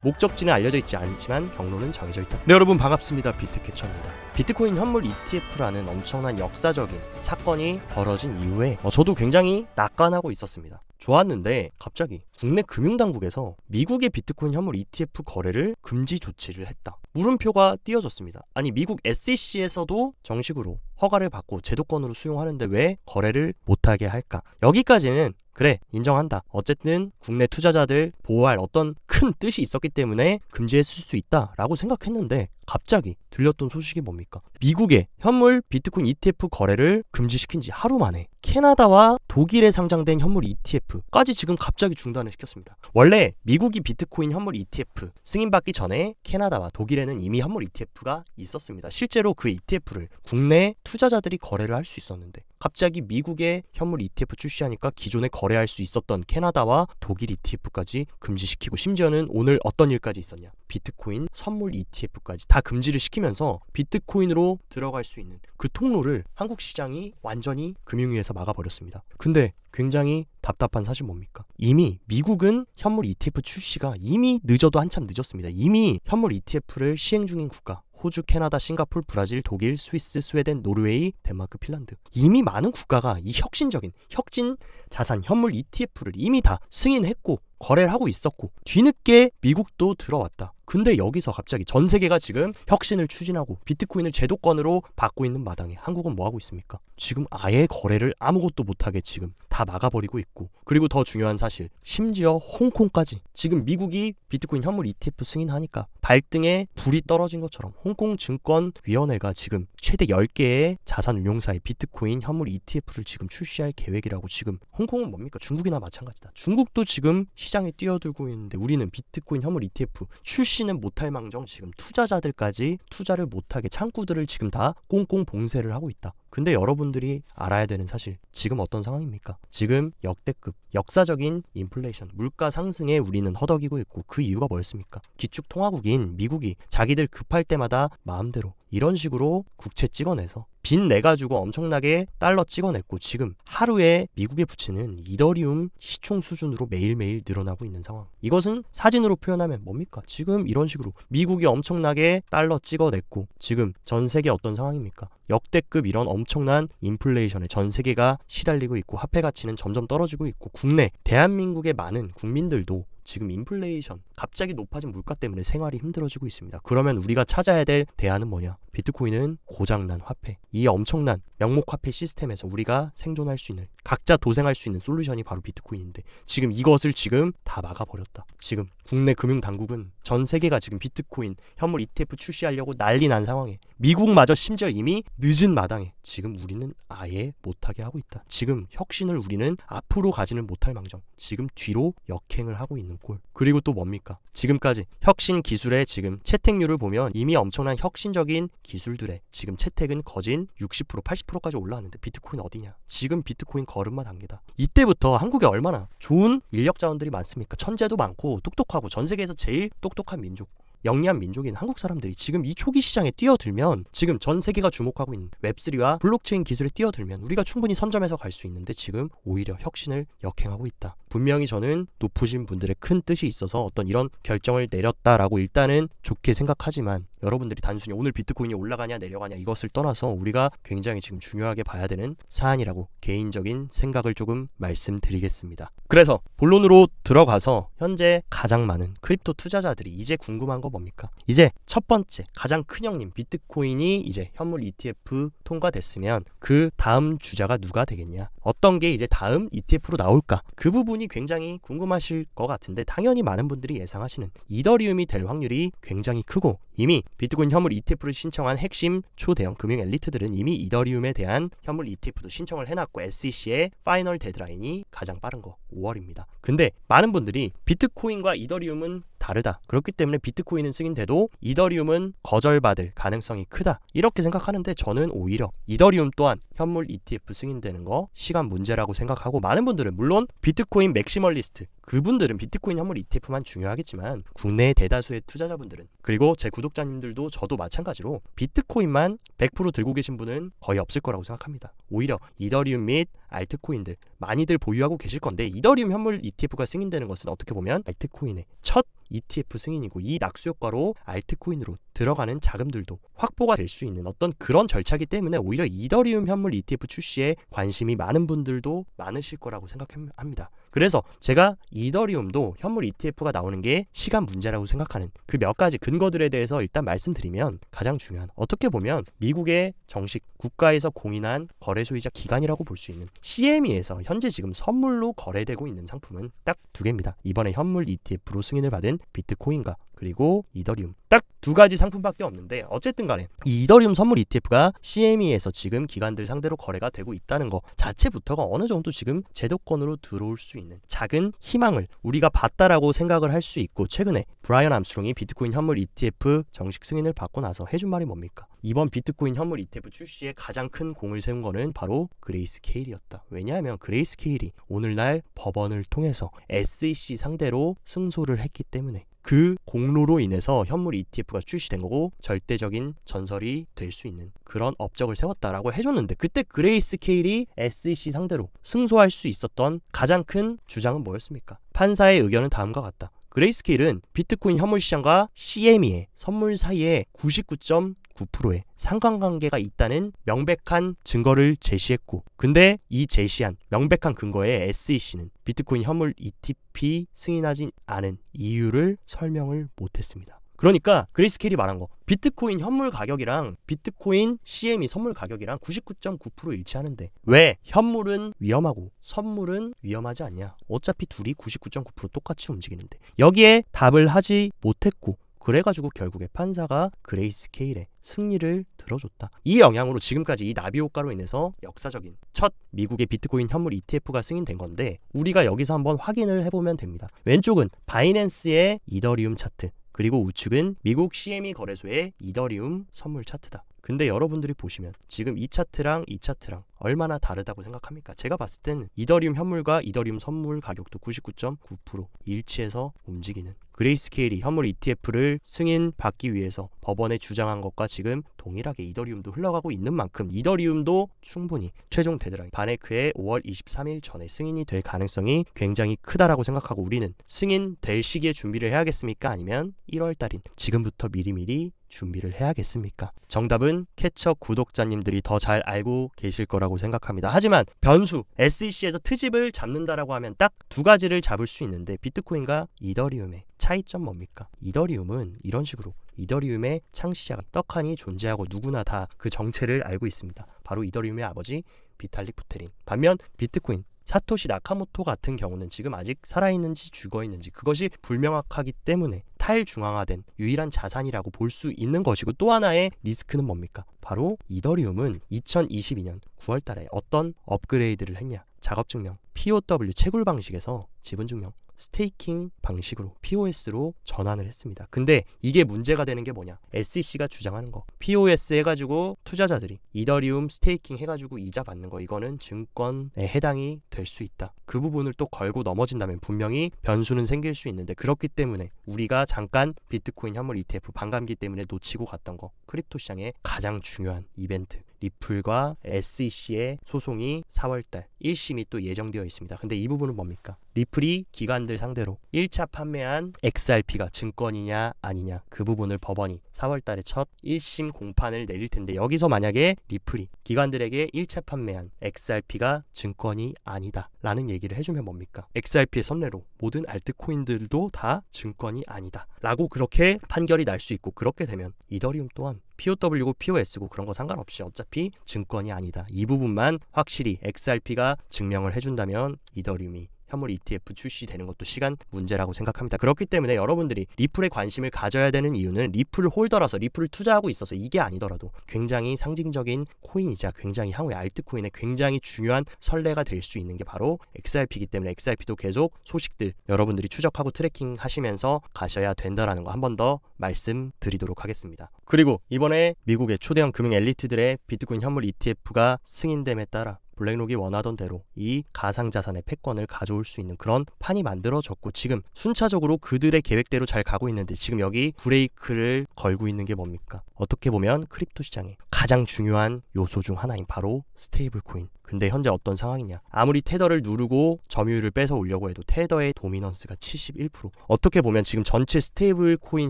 목적지는 알려져 있지 않지만 경로는 정해져 있다. 네, 여러분 반갑습니다. 비트캐쳐입니다. 비트코인 현물 ETF라는 엄청난 역사적인 사건이 벌어진 이후에 저도 굉장히 낙관하고 있었습니다. 좋았는데 갑자기 국내 금융당국에서 미국의 비트코인 현물 ETF 거래를 금지 조치를 했다. 물음표가 띄어졌습니다. 아니, 미국 SEC에서도 정식으로 허가를 받고 제도권으로 수용하는데 왜 거래를 못하게 할까? 여기까지는 그래, 인정한다. 어쨌든 국내 투자자들 보호할 어떤 큰 뜻이 있었기 때문에 금지했을 수 있다라고 생각했는데 갑자기 들렸던 소식이 뭡니까? 미국의 현물 비트코인 ETF 거래를 금지시킨 지 하루 만에 캐나다와 독일에 상장된 현물 ETF까지 지금 갑자기 중단을 시켰습니다. 원래 미국이 비트코인 현물 ETF 승인받기 전에 캐나다와 독일에는 이미 현물 ETF가 있었습니다. 실제로 그 ETF를 국내 투자자들이 거래를 할 수 있었는데 갑자기 미국의 현물 ETF 출시하니까 기존에 거래할 수 있었던 캐나다와 독일 ETF까지 금지시키고, 심지어는 오늘 어떤 일까지 있었냐, 비트코인 선물 ETF까지 다 금지를 시키면서 비트코인으로 들어갈 수 있는 그 통로를 한국 시장이 완전히 금융위에서 막아버렸습니다. 근데 굉장히 답답한 사실 뭡니까? 이미 미국은 현물 ETF 출시가 이미 늦어도 한참 늦었습니다. 이미 현물 ETF를 시행 중인 국가 호주, 캐나다, 싱가폴, 브라질, 독일, 스위스, 스웨덴, 노르웨이, 덴마크, 핀란드, 이미 많은 국가가 이 혁신적인 혁진 자산 현물 ETF를 이미 다 승인했고 거래를 하고 있었고, 뒤늦게 미국도 들어왔다. 근데 여기서 갑자기 전 세계가 지금 혁신을 추진하고 비트코인을 제도권으로 받고 있는 마당에 한국은 뭐 하고 있습니까? 지금 아예 거래를 아무것도 못하게 지금 다 막아버리고 있고, 그리고 더 중요한 사실, 심지어 홍콩까지 지금 미국이 비트코인 현물 ETF 승인하니까 발등에 불이 떨어진 것처럼 홍콩 증권위원회가 지금 최대 10개의 자산운용사의 비트코인 현물 ETF를 지금 출시할 계획이라고. 지금 홍콩은 뭡니까? 중국이나 마찬가지다. 중국도 지금 시장에 뛰어들고 있는데 우리는 비트코인 현물 ETF 출시는 못할 망정 지금 투자자들까지 투자를 못하게 창구들을 지금 다 꽁꽁 봉쇄를 하고 있다. 근데 여러분들이 알아야 되는 사실, 지금 어떤 상황입니까? 지금 역대급 역사적인 인플레이션, 물가 상승에 우리는 허덕이고 있고, 그 이유가 뭐였습니까? 기축통화국인 미국이 자기들 급할 때마다 마음대로 이런 식으로 국채 찍어내서 빚 내가지고 엄청나게 달러 찍어냈고, 지금 하루에 미국의 부채는 이더리움 시총 수준으로 매일매일 늘어나고 있는 상황. 이것은 사진으로 표현하면 뭡니까? 지금 이런 식으로 미국이 엄청나게 달러 찍어냈고, 지금 전 세계 어떤 상황입니까? 역대급 이런 엄청난 인플레이션에 전 세계가 시달리고 있고, 화폐 가치는 점점 떨어지고 있고, 국내 대한민국의 많은 국민들도 지금 인플레이션, 갑자기 높아진 물가 때문에 생활이 힘들어지고 있습니다. 그러면 우리가 찾아야 될 대안은 뭐냐? 비트코인은 고장난 화폐, 이 엄청난 명목 화폐 시스템에서 우리가 생존할 수 있는, 각자 도생할 수 있는 솔루션이 바로 비트코인인데, 지금 이것을 지금 다 막아버렸다. 지금 국내 금융당국은 전 세계가 지금 비트코인 현물 ETF 출시하려고 난리 난 상황에 미국마저 심지어 이미 늦은 마당에 지금 우리는 아예 못하게 하고 있다. 지금 혁신을 우리는 앞으로 가지는 못할 망정 지금 뒤로 역행을 하고 있는 꼴. 그리고 또 뭡니까? 지금까지 혁신 기술의 지금 채택률을 보면 이미 엄청난 혁신적인 기술들의 지금 채택은 거진 60%, 80%까지 올라왔는데 비트코인 어디냐? 지금 비트코인 걸음마 단계다. 이때부터 한국에 얼마나 좋은 인력 자원들이 많습니까? 천재도 많고 똑똑하고 전 세계에서 제일 똑똑한 민족, 영리한 민족인 한국 사람들이 지금 이 초기 시장에 뛰어들면, 지금 전 세계가 주목하고 있는 웹3와 블록체인 기술에 뛰어들면 우리가 충분히 선점해서 갈 수 있는데 지금 오히려 혁신을 역행하고 있다. 분명히 저는 높으신 분들의 큰 뜻이 있어서 어떤 이런 결정을 내렸다라고 일단은 좋게 생각하지만, 여러분들이 단순히 오늘 비트코인이 올라가냐 내려가냐 이것을 떠나서 우리가 굉장히 지금 중요하게 봐야 되는 사안이라고 개인적인 생각을 조금 말씀드리겠습니다. 그래서 본론으로 들어가서 현재 가장 많은 크립토 투자자들이 이제 궁금한 거 뭡니까? 이제 첫 번째 가장 큰 형님 비트코인이 이제 현물 ETF 통과됐으면 그 다음 주자가 누가 되겠냐? 어떤 게 이제 다음 ETF로 나올까? 그 부분이 굉장히 궁금하실 것 같은데, 당연히 많은 분들이 예상하시는 이더리움이 될 확률이 굉장히 크고, 이미 비트코인 현물 ETF를 신청한 핵심 초대형 금융 엘리트들은 이미 이더리움에 대한 현물 ETF도 신청을 해놨고, SEC의 파이널 데드라인이 가장 빠른 거 5월입니다. 근데 많은 분들이 비트코인과 이더리움은 다르다, 그렇기 때문에 비트코인은 승인돼도 이더리움은 거절받을 가능성이 크다, 이렇게 생각하는데, 저는 오히려 이더리움 또한 현물 ETF 승인되는 거 시간 문제라고 생각하고, 많은 분들은 물론 비트코인 맥시멀리스트, 그분들은 비트코인 현물 ETF만 중요하겠지만 국내 대다수의 투자자분들은, 그리고 제 구독자님들도 저도 마찬가지로 비트코인만 100% 들고 계신 분은 거의 없을 거라고 생각합니다. 오히려 이더리움 및 알트코인들 많이들 보유하고 계실 건데, 이더리움 현물 ETF가 승인되는 것은 어떻게 보면 알트코인의 첫 ETF 승인이고 이 낙수 효과로 알트코인으로 들어가는 자금들도 확보가 될 수 있는 어떤 그런 절차이기 때문에 오히려 이더리움 현물 ETF 출시에 관심이 많은 분들도 많으실 거라고 생각합니다. 그래서 제가 이더리움도 현물 ETF가 나오는 게 시간 문제라고 생각하는 그 몇 가지 근거들에 대해서 일단 말씀드리면 가장 중요한 어떻게 보면 미국의 정식 국가에서 공인한 거래소이자 기관이라고 볼 수 있는 CME에서 현재 지금 선물로 거래되고 있는 상품은 딱 두 개입니다. 이번에 현물 ETF로 승인을 받은 비트코인과 그리고 이더리움 딱 두 가지 상품밖에 없는데 어쨌든 간에 이 이더리움 선물 ETF가 CME에서 지금 기관들 상대로 거래가 되고 있다는 거 자체부터가 어느 정도 지금 제도권으로 들어올 수 있는 작은 희망을 우리가 봤다라고 생각을 할 수 있고 최근에 브라이언 암스트롱이 비트코인 현물 ETF 정식 승인을 받고 나서 해준 말이 뭡니까? 이번 비트코인 현물 ETF 출시에 가장 큰 공을 세운 거는 바로 그레이스케일이었다. 왜냐하면 그레이스케일이 오늘날 법원을 통해서 SEC 상대로 승소를 했기 때문에 그 공로로 인해서 현물 ETF가 출시된 거고 절대적인 전설이 될 수 있는 그런 업적을 세웠다라고 해줬는데 그때 그레이스케일이 SEC 상대로 승소할 수 있었던 가장 큰 주장은 뭐였습니까? 판사의 의견은 다음과 같다. 그레이스케일은 비트코인 현물 시장과 CME의 선물 사이에 99.9%의 상관관계가 있다는 명백한 증거를 제시했고 근데 이 제시한 명백한 근거에 SEC는 비트코인 현물 ETF 승인하지 않은 이유를 설명을 못했습니다. 그러니까 그레이스케일이 말한 거 비트코인 현물 가격이랑 비트코인 CME 선물 가격이랑 99.9% 일치하는데 왜 현물은 위험하고 선물은 위험하지 않냐? 어차피 둘이 99.9% 똑같이 움직이는데 여기에 답을 하지 못했고 그래가지고 결국에 판사가 그레이스케일의 승리를 들어줬다. 이 영향으로 지금까지 이 나비 효과로 인해서 역사적인 첫 미국의 비트코인 현물 ETF가 승인된 건데 우리가 여기서 한번 확인을 해보면 됩니다. 왼쪽은 바이낸스의 이더리움 차트 그리고 우측은 미국 CME 거래소의 이더리움 선물 차트다. 근데 여러분들이 보시면 지금 이 차트랑 이 차트랑 얼마나 다르다고 생각합니까? 제가 봤을 때는 이더리움 현물과 이더리움 선물 가격도 99.9% 일치해서 움직이는 그레이스케일이 현물 ETF를 승인받기 위해서 법원에 주장한 것과 지금 동일하게 이더리움도 흘러가고 있는 만큼 이더리움도 충분히 최종 데드라인 바네크의 5월 23일 전에 승인이 될 가능성이 굉장히 크다라고 생각하고 우리는 승인될 시기에 준비를 해야겠습니까? 아니면 1월 달인 지금부터 미리미리 준비를 해야겠습니까? 정답은 캐쳐 구독자님들이 더 잘 알고 계실 거라고 생각합니다. 하지만 변수, SEC에서 트집을 잡는다라고 하면 딱 두 가지를 잡을 수 있는데 비트코인과 이더리움의 차이점 뭡니까? 이더리움은 이런 식으로 이더리움의 창시자가 떡하니 존재하고 누구나 다 그 정체를 알고 있습니다. 바로 이더리움의 아버지 비탈릭 부테린. 반면 비트코인 사토시 나카모토 같은 경우는 지금 아직 살아있는지 죽어있는지 그것이 불명확하기 때문에 탈중앙화된 유일한 자산이라고 볼 수 있는 것이고 또 하나의 리스크는 뭡니까? 바로 이더리움은 2022년 9월 달에 어떤 업그레이드를 했냐? 작업증명, POW 채굴 방식에서 지분증명 스테이킹 방식으로 POS로 전환을 했습니다. 근데 이게 문제가 되는 게 뭐냐? SEC가 주장하는 거. POS 해가지고 투자자들이 이더리움 스테이킹 해가지고 이자 받는 거 이거는 증권에 해당이 될 수 있다. 그 부분을 또 걸고 넘어진다면 분명히 변수는 생길 수 있는데 그렇기 때문에 우리가 잠깐 비트코인 현물 ETF 반감기 때문에 놓치고 갔던 거 크립토 시장의 가장 중요한 이벤트 리플과 SEC의 소송이 4월달 1심이 또 예정되어 있습니다. 근데 이 부분은 뭡니까? 리플이 기관들 상대로 1차 판매한 XRP가 증권이냐 아니냐 그 부분을 법원이 4월달에 첫 1심 공판을 내릴 텐데 여기서 만약에 리플이 기관들에게 1차 판매한 XRP가 증권이 아니다 라는 얘기를 해주면 뭡니까? XRP의 선례로 모든 알트코인들도 다 증권이 아니다 라고 그렇게 판결이 날 수 있고 그렇게 되면 이더리움 또한 POW고 POS고 그런 거 상관없이 어차피 증권이 아니다. 이 부분만 확실히 XRP가 증명을 해준다면 이더리움이 현물 ETF 출시되는 것도 시간 문제라고 생각합니다. 그렇기 때문에 여러분들이 리플에 관심을 가져야 되는 이유는 리플 홀더라서 리플을 투자하고 있어서 이게 아니더라도 굉장히 상징적인 코인이자 굉장히 향후의 알트코인의 굉장히 중요한 선례가 될 수 있는 게 바로 XRP이기 때문에 XRP도 계속 소식들 여러분들이 추적하고 트래킹 하시면서 가셔야 된다라는 거 한 번 더 말씀드리도록 하겠습니다. 그리고 이번에 미국의 초대형 금융 엘리트들의 비트코인 현물 ETF가 승인됨에 따라 블랙록이 원하던 대로 이 가상자산의 패권을 가져올 수 있는 그런 판이 만들어졌고 지금 순차적으로 그들의 계획대로 잘 가고 있는데 지금 여기 브레이크를 걸고 있는 게 뭡니까? 어떻게 보면 크립토 시장의 가장 중요한 요소 중 하나인 바로 스테이블 코인. 근데 현재 어떤 상황이냐? 아무리 테더를 누르고 점유율을 뺏어 오려고 해도 테더의 도미넌스가 71%. 어떻게 보면 지금 전체 스테이블 코인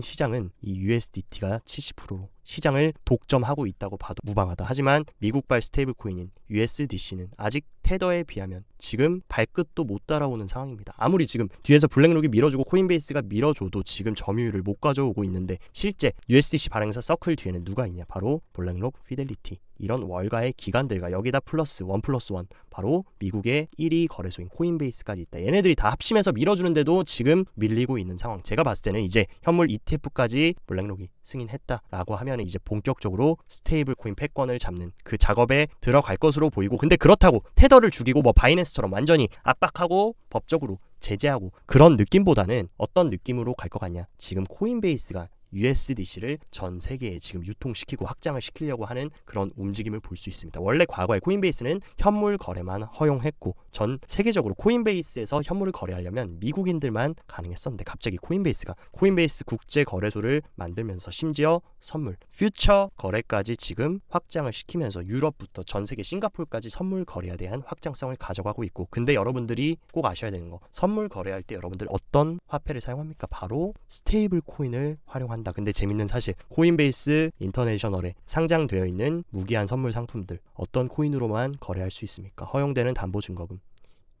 시장은 이 USDT가 70%로 시장을 독점하고 있다고 봐도 무방하다. 하지만 미국발 스테이블 코인인 USDC는 아직 테더에 비하면 지금 발끝도 못 따라오는 상황입니다. 아무리 지금 뒤에서 블랙록이 밀어주고 코인베이스가 밀어줘도 지금 점유율을 못 가져오고 있는데 실제 USDC 발행사 서클 뒤에는 누가 있냐? 바로 블랙록, 피델리티 이런 월가의 기관들과 여기다 플러스 1+1 바로 미국의 1위 거래소인 코인베이스까지 있다. 얘네들이 다 합심해서 밀어주는데도 지금 밀리고 있는 상황. 제가 봤을 때는 이제 현물 ETF까지 블랙록이 승인했다라고 하면 이제 본격적으로 스테이블 코인 패권을 잡는 그 작업에 들어갈 것으로 보이고, 근데 그렇다고 테더를 죽이고 뭐 바이낸스처럼 완전히 압박하고 법적으로 제재하고 그런 느낌보다는 어떤 느낌으로 갈 것 같냐? 지금 코인베이스가 USDC를 전 세계에 지금 유통시키고 확장을 시키려고 하는 그런 움직임을 볼 수 있습니다. 원래 과거에 코인베이스는 현물 거래만 허용했고 전 세계적으로 코인베이스에서 현물을 거래하려면 미국인들만 가능했었는데 갑자기 코인베이스가 코인베이스 국제 거래소를 만들면서 심지어 선물, 퓨처 거래까지 지금 확장을 시키면서 유럽부터 전 세계 싱가포르까지 선물 거래에 대한 확장성을 가져가고 있고, 근데 여러분들이 꼭 아셔야 되는 거, 선물 거래할 때 여러분들 어떤 화폐를 사용합니까? 바로 스테이블 코인을 활용한다. 근데 재밌는 사실, 코인베이스 인터내셔널에 상장되어 있는 무기한 선물 상품들 어떤 코인으로만 거래할 수 있습니까? 허용되는 담보증거금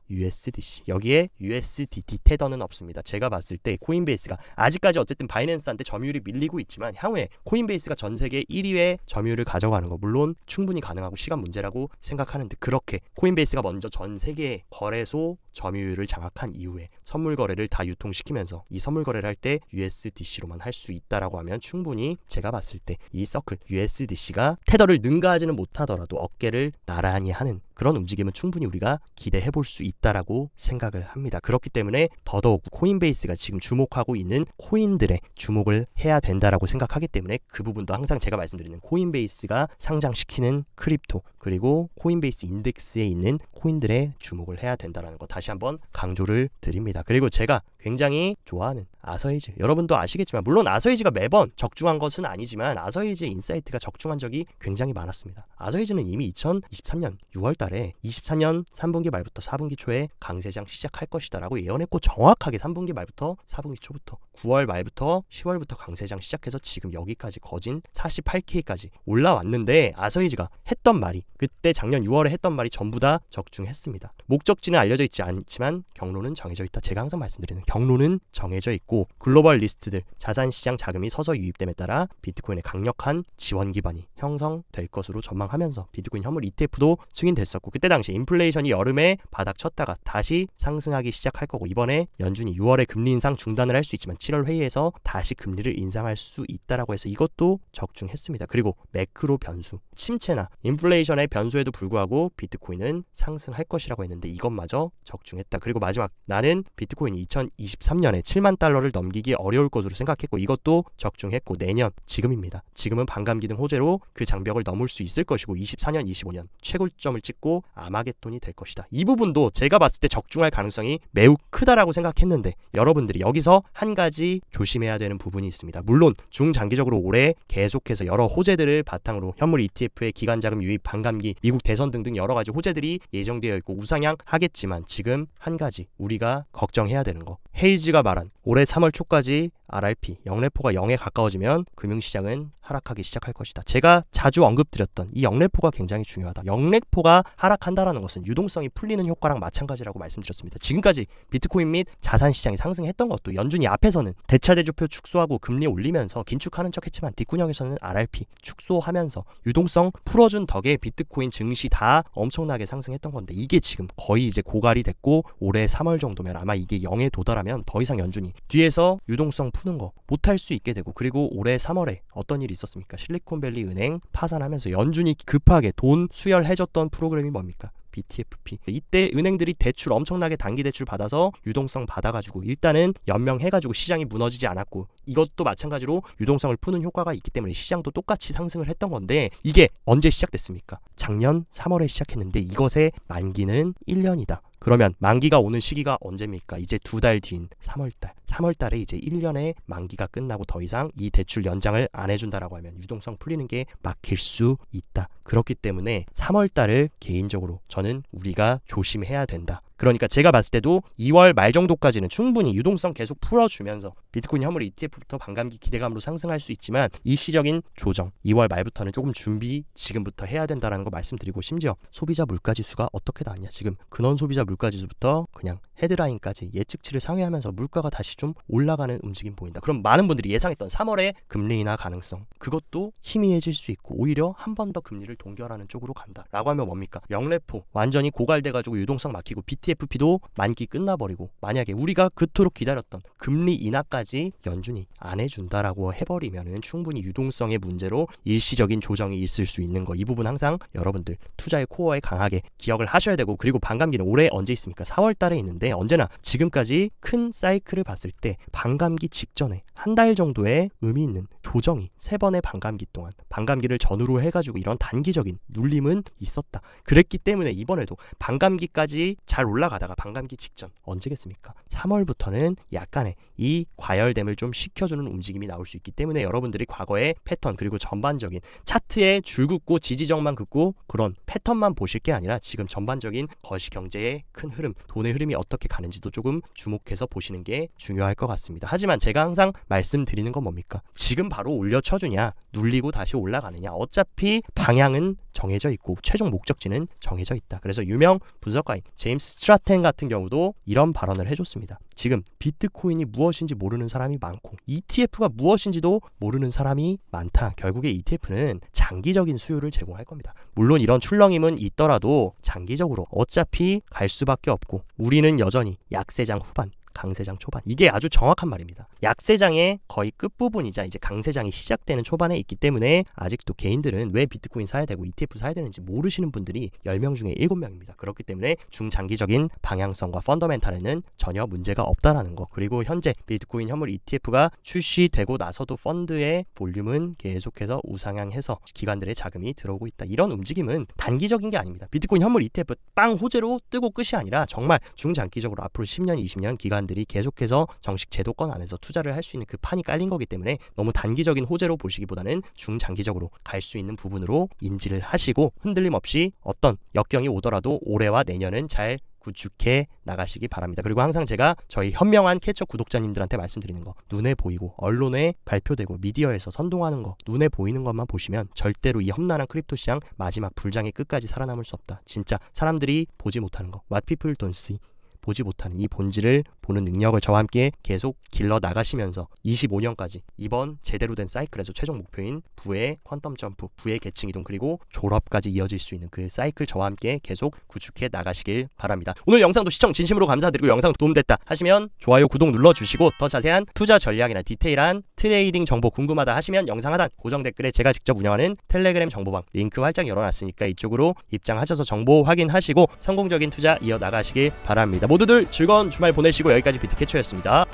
USDC. 여기에 USDT 테더는 없습니다. 제가 봤을 때 코인베이스가 아직까지 어쨌든 바이낸스한테 점유율이 밀리고 있지만 향후에 코인베이스가 전 세계 1위의 점유율을 가져가는 거 물론 충분히 가능하고 시간 문제라고 생각하는데, 그렇게 코인베이스가 먼저 전 세계 거래소 점유율을 장악한 이후에 선물 거래를 다 유통시키면서 이 선물 거래를 할 때 USDC로만 할 수 있다라고 하면 충분히 제가 봤을 때 이 서클 USDC가 테더를 능가하지는 못하더라도 어깨를 나란히 하는 그런 움직임은 충분히 우리가 기대해 볼 수 있다라고 생각을 합니다. 그렇기 때문에 더더욱 코인베이스가 지금 주목하고 있는 코인들에 주목을 해야 된다라고 생각하기 때문에 그 부분도 항상 제가 말씀드리는 코인베이스가 상장시키는 크립토 그리고 코인베이스 인덱스에 있는 코인들에 주목을 해야 된다라는 거 다시 한번 강조를 드립니다. 그리고 제가 굉장히 좋아하는 아서에이즈, 여러분도 아시겠지만 물론 아서에이즈가 매번 적중한 것은 아니지만 아서에이즈의 인사이트가 적중한 적이 굉장히 많았습니다. 아서에이즈는 이미 2023년 6월 달에 24년 3분기 말부터 4분기 초에 강세장 시작할 것이다 라고 예언했고 정확하게 3분기 말부터 4분기 초부터 9월 말부터 10월부터 강세장 시작해서 지금 여기까지 거진 48K까지 올라왔는데 아서에이즈가 했던 말이 그때 작년 6월에 했던 말이 전부 다 적중했습니다. 목적지는 알려져 있지 않지만 경로는 정해져 있다. 제가 항상 말씀드리는 경로는 정해져 있고 글로벌 리스트들 자산시장 자금이 서서 유입됨에 따라 비트코인의 강력한 지원 기반이 형성될 것으로 전망하면서 비트코인 현물 ETF도 승인됐었고 그때 당시 인플레이션이 여름에 바닥 쳤다가 다시 상승하기 시작할 거고 이번에 연준이 6월에 금리 인상 중단을 할 수 있지만 7월 회의에서 다시 금리를 인상할 수 있다라고 해서 이것도 적중했습니다. 그리고 매크로 변수, 침체나 인플레이션의 변수에도 불구하고 비트코인은 상승할 것이라고 했는데 이것마저 적중했다. 그리고 마지막, 나는 비트코인이 2023년에 7만 달러를 넘기기 어려울 것으로 생각했고 이것도 적중했고 내년, 지금입니다. 지금은 반감기 등 호재로 그 장벽을 넘을 수 있을 것이고 24년, 25년 최고점을 찍고 아마겟돈이 될 것이다. 이 부분도 제가 봤을 때 적중할 가능성이 매우 크다라고 생각했는데 여러분들이 여기서 한 가지 조심해야 되는 부분이 있습니다. 물론 중장기적으로 올해 계속해서 여러 호재들을 바탕으로 현물 ETF의 기관자금 유입, 반감기, 미국 대선 등등 여러 가지 호재들이 예정되어 있고 우상향하겠지만 지금 한 가지 우리가 걱정해야 되는 거, 헤이즈가 말한 올해 3월 초까지 RRP, 영래포가 0에 가까워지면 금융시장은 하락하기 시작할 것이다. 제가 자주 언급드렸던 이 영래포가 굉장히 중요하다. 영래포가 하락한다라는 것은 유동성이 풀리는 효과랑 마찬가지라고 말씀드렸습니다. 지금까지 비트코인 및 자산시장이 상승했던 것도 연준이 앞에서는 대차대조표 축소하고 금리 올리면서 긴축하는 척했지만 뒷구녕에서는 RRP 축소하면서 유동성 풀어준 덕에 비트코인 증시 다 엄청나게 상승했던 건데 이게 지금 거의 이제 고갈이 됐고 올해 3월 정도면 아마 이게 0에 도달하면 더 이상 연준이 뒤에서 유동성 푸는 거 못할 수 있게 되고, 그리고 올해 3월에 어떤 일이 있었습니까? 실리콘밸리 은행 파산하면서 연준이 급하게 돈 수혈해줬던 프로그램이 뭡니까? BTFP. 이때 은행들이 대출 엄청나게 단기 대출 받아서 유동성 받아가지고 일단은 연명해가지고 시장이 무너지지 않았고, 이것도 마찬가지로 유동성을 푸는 효과가 있기 때문에 시장도 똑같이 상승을 했던 건데, 이게 언제 시작됐습니까? 작년 3월에 시작했는데 이것의 만기는 1년이다. 그러면 만기가 오는 시기가 언제입니까? 이제 2달 뒤인 3월달. 3월달에 이제 1년의 만기가 끝나고 더 이상 이 대출 연장을 안 해준다라고 하면 유동성 풀리는 게 막힐 수 있다. 그렇기 때문에 3월달을 개인적으로 저는 우리가 조심해야 된다. 그러니까 제가 봤을 때도 2월 말 정도까지는 충분히 유동성 계속 풀어주면서 비트코인 현물 ETF부터 반감기 기대감으로 상승할 수 있지만, 일시적인 조정 2월 말부터는 조금 준비 지금부터 해야 된다는 거 말씀드리고, 심지어 소비자 물가지수가 어떻게 나왔냐. 지금 근원 소비자 물가지수부터 그냥 헤드라인까지 예측치를 상회하면서 물가가 다시 좀 올라가는 움직임 보인다. 그럼 많은 분들이 예상했던 3월에 금리 인하 가능성, 그것도 희미해질 수 있고 오히려 한 번 더 금리를 동결하는 쪽으로 간다 라고 하면 뭡니까? 영래포 완전히 고갈돼가지고 유동성 막히고 BTFP도 만기 끝나버리고, 만약에 우리가 그토록 기다렸던 금리 인하까지 연준이 안 해준다라고 해버리면은 충분히 유동성의 문제로 일시적인 조정이 있을 수 있는 거, 이 부분 항상 여러분들 투자의 코어에 강하게 기억을 하셔야 되고, 그리고 반감기는 올해 언제 있습니까? 4월 달에 있는데, 언제나 지금까지 큰 사이클을 봤을 때 반감기 직전에 한 달 정도의 의미 있는 조정이 3번의 반감기 동안, 반감기를 전후로 해가지고 이런 단기적인 눌림은 있었다. 그랬기 때문에 이번에도 반감기까지 잘 올라가다가 반감기 직전 언제겠습니까? 3월부터는 약간의 이 과열됨을 좀 식혀주는 움직임이 나올 수 있기 때문에 여러분들이 과거의 패턴, 그리고 전반적인 차트에 줄 긋고 지지정만 긋고 그런 패턴만 보실 게 아니라 지금 전반적인 거시경제의 큰 흐름, 돈의 흐름이 어떻게 가는지도 조금 주목해서 보시는 게 중요할 것 같습니다. 하지만 제가 항상 말씀드리는 건 뭡니까? 지금 바로 올려쳐주냐, 눌리고 다시 올라가느냐, 어차피 방향은 정해져 있고 최종 목적지는 정해져 있다. 그래서 유명 분석가인 제임스 스트라텐 같은 경우도 이런 발언을 해줬습니다. 지금 비트코인이 무엇인지 모르는 사람이 많고 ETF가 무엇인지도 모르는 사람이 많다. 결국에 ETF는 장기적인 수요를 제공할 겁니다. 물론 이런 출렁임은 있더라도 장기적으로 어차피 갈 수밖에 없고, 우리는 여전히 약세장 후반, 강세장 초반, 이게 아주 정확한 말입니다. 약세장의 거의 끝부분이자 이제 강세장이 시작되는 초반에 있기 때문에 아직도 개인들은 왜 비트코인 사야 되고 ETF 사야 되는지 모르시는 분들이 10명 중에 7명입니다. 그렇기 때문에 중장기적인 방향성과 펀더멘탈에는 전혀 문제가 없다라는 거, 그리고 현재 비트코인 현물 ETF가 출시되고 나서도 펀드의 볼륨은 계속해서 우상향해서 기관들의 자금이 들어오고 있다. 이런 움직임은 단기적인 게 아닙니다. 비트코인 현물 ETF 빵 호재로 뜨고 끝이 아니라 정말 중장기적으로 앞으로 10년, 20년 기관들이 계속해서 정식 제도권 안에서 투자를 할 수 있는 그 판이 깔린 거기 때문에 너무 단기적인 호재로 보시기보다는 중장기적으로 갈 수 있는 부분으로 인지를 하시고, 흔들림 없이 어떤 역경이 오더라도 올해와 내년은 잘 구축해 나가시기 바랍니다. 그리고 항상 제가 저희 현명한 캐쳐 구독자님들한테 말씀드리는 거, 눈에 보이고 언론에 발표되고 미디어에서 선동하는 거, 눈에 보이는 것만 보시면 절대로 이 험난한 크립토 시장 마지막 불장의 끝까지 살아남을 수 없다. 진짜 사람들이 보지 못하는 거, what people don't see, 보지 못하는 이 본질을 보는 능력을 저와 함께 계속 길러 나가시면서 25년까지 이번 제대로 된 사이클에서 최종 목표인 부의 퀀텀 점프, 부의 계층 이동, 그리고 졸업까지 이어질 수 있는 그 사이클 저와 함께 계속 구축해 나가시길 바랍니다. 오늘 영상도 시청 진심으로 감사드리고, 영상 도움됐다 하시면 좋아요, 구독 눌러주시고, 더 자세한 투자 전략이나 디테일한 트레이딩 정보 궁금하다 하시면 영상 하단 고정 댓글에 제가 직접 운영하는 텔레그램 정보방 링크 활짝 열어놨으니까 이쪽으로 입장하셔서 정보 확인하시고 성공적인 투자 이어나가시길 바랍니다. 모두들 즐거운 주말 보내시고, 여기까지 비트캐쳐였습니다.